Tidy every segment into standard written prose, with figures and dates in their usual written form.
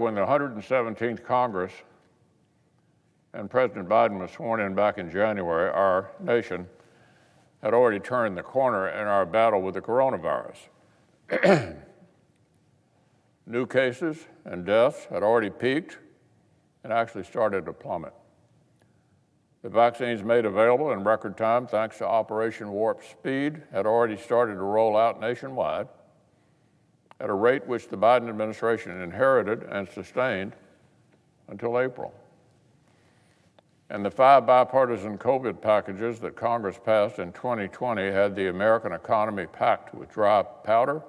When the 117th Congress and President Biden was sworn in back in January, our nation had already turned the corner in our battle with the coronavirus. New cases and deaths had already peaked and actually started to plummet. The vaccines made available in record time, thanks to Operation Warp Speed, had already started to roll out nationwide at a rate which the Biden administration inherited and sustained until April. And the 5 bipartisan COVID packages that Congress passed in 2020 had the American economy packed with dry powder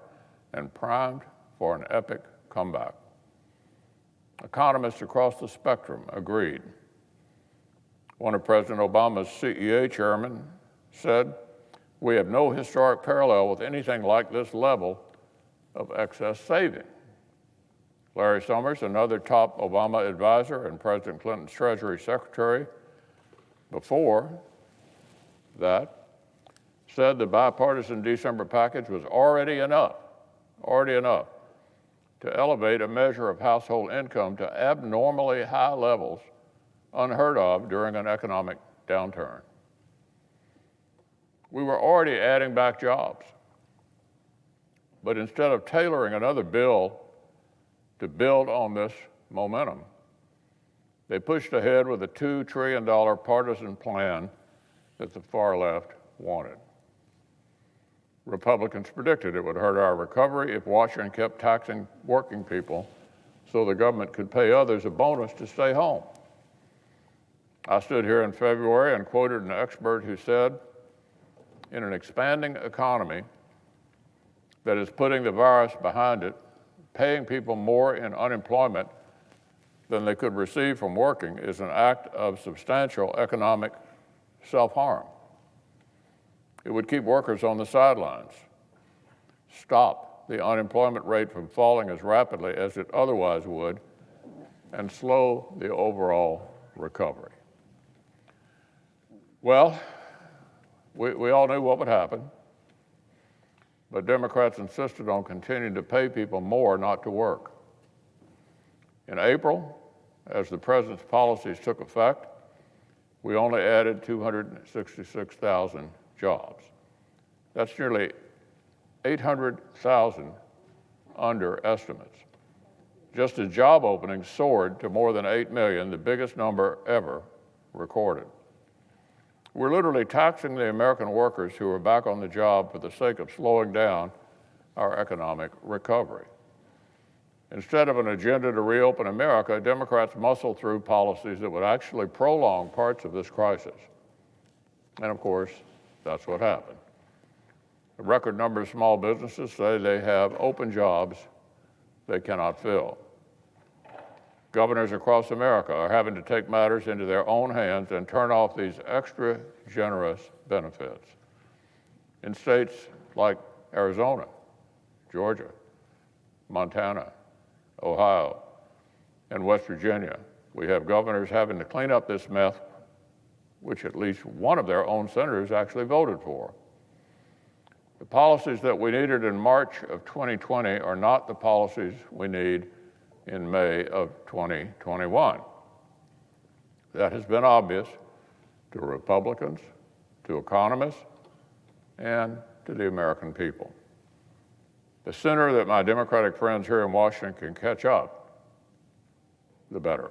and primed for an epic comeback. Economists across the spectrum agreed. One of President Obama's CEA chairmen said, "We have no historic parallel with anything like this level of excess saving." Larry Summers, another top Obama advisor and President Clinton's Treasury Secretary before that, said the bipartisan December package was already enough to elevate a measure of household income to abnormally high levels unheard of during an economic downturn. We were already adding back jobs. But instead of tailoring another bill to build on this momentum, they pushed ahead with a $2 trillion partisan plan that the far left wanted. Republicans predicted it would hurt our recovery if Washington kept taxing working people so the government could pay others a bonus to stay home. I stood here in February and quoted an expert who said, in an expanding economy that is putting the virus behind it, paying people more in unemployment than they could receive from working is an act of substantial economic self-harm. It would keep workers on the sidelines, stop the unemployment rate from falling as rapidly as it otherwise would, and slow the overall recovery. Well, we all knew what would happen, but Democrats insisted on continuing to pay people more not to work. In April, as the president's policies took effect, we only added 266,000 jobs. That's nearly 800,000 under estimates. Just as job openings soared to more than 8 million, the biggest number ever recorded. We're literally taxing the American workers who are back on the job for the sake of slowing down our economic recovery. Instead of an agenda to reopen America, Democrats muscle through policies that would actually prolong parts of this crisis. And of course, that's what happened. A record number of small businesses say they have open jobs they cannot fill. Governors across America are having to take matters into their own hands and turn off these extra generous benefits. In states like Arizona, Georgia, Montana, Ohio, and West Virginia, we have governors having to clean up this mess, which at least one of their own senators actually voted for. The policies that we needed in March of 2020 are not the policies we need in May of 2021. That has been obvious to Republicans, to economists, and to the American people. The sooner that my Democratic friends here in Washington can catch up, the better.